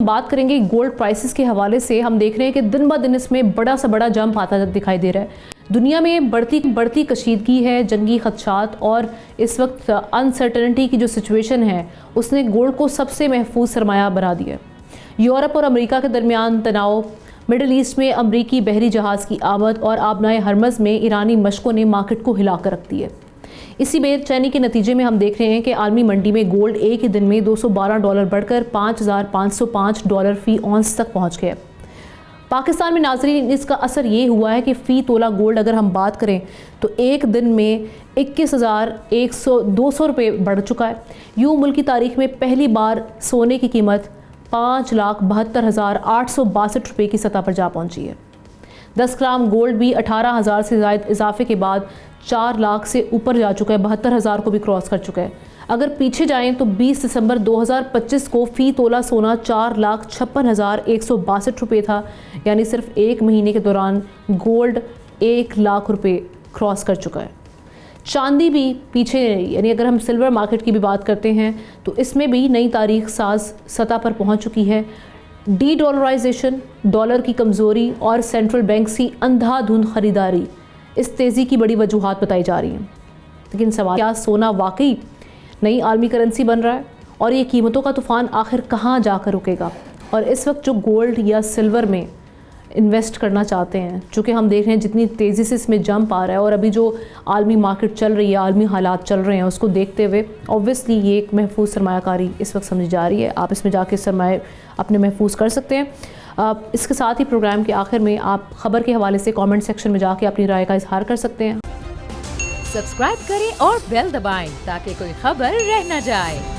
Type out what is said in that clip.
बात करेंगे gold prices के हवाले से, हम देख रहे हैं कि दिन ब दिन इसमें बड़ा से बड़ा जंप आता दिखाई दे रहा है। दुनिया में बढ़ती कशीदगी है, जंगी खदशात और इस वक्त अनसर्टनिटी की जो सिचुएशन है उसने गोल्ड को सबसे महफूज सरमाया बना दिया। यूरोप और अमेरिका के दरमियान तनाव, मिडिल ईस्ट में अमरीकी बहरी जहाज़ की आमद और आबनाए हरमज़ में ईरानी मशकों ने मार्केट को हिला कर रख दी है। इसी बेचैनी के नतीजे में हम देख रहे हैं कि आलमी मंडी में गोल्ड एक ही दिन में $212 बढ़कर $5,505 फ़ी औंस तक पहुंच गया। पाकिस्तान में नाज़रीन इसका असर ये हुआ है कि फ़ी तोला गोल्ड अगर हम बात करें तो एक दिन में 21,200 रुपये बढ़ चुका है। यूँ मुल्क की तारीख में पहली बार सोने की कीमत 5,72,862 रुपये की सतह पर जा पहुंची है। 10 ग्राम गोल्ड भी 18,000 से ज़ायद इजाफे के बाद 4 लाख से ऊपर जा चुका है, 72,000 को भी क्रॉस कर चुका है। अगर पीछे जाएं तो 20 दिसंबर 2025 को फ़ी तोला सोना 4,56,162 रुपये था, यानी सिर्फ एक महीने के दौरान गोल्ड 1 लाख रुपये क्रॉस कर चुका है। चांदी भी पीछे, यानी अगर हम सिल्वर मार्केट की भी बात करते हैं तो इसमें भी नई तारीख साज सतह पर पहुंच चुकी है। डी डॉलराइजेशन, डॉलर की कमज़ोरी और सेंट्रल बैंक की अंधाधुंध खरीदारी इस तेज़ी की बड़ी वजूहात बताई जा रही हैं। लेकिन सवाल, क्या सोना वाकई नई आलमी करेंसी बन रहा है और ये कीमतों का तूफ़ान आखिर कहाँ जाकर रुकेगा? और इस वक्त जो गोल्ड या सिल्वर में इन्वेस्ट करना चाहते हैं, चूँकि हम देख रहे हैं जितनी तेज़ी से इसमें जंप आ रहा है और अभी जो आलमी मार्केट चल रही है, आलमी हालात चल रहे हैं, उसको देखते हुए ऑब्वियसली ये एक महफूज सरमायाकारी इस वक्त समझी जा रही है। आप इसमें जाके सरमाए अपने महफूज कर सकते हैं। इसके साथ ही प्रोग्राम के आखिर में आप ख़बर के हवाले से कमेंट सेक्शन में जाके अपनी राय का इजहार कर सकते हैं। सब्सक्राइब करें और बेल दबाएं ताकि कोई खबर रह न जाए।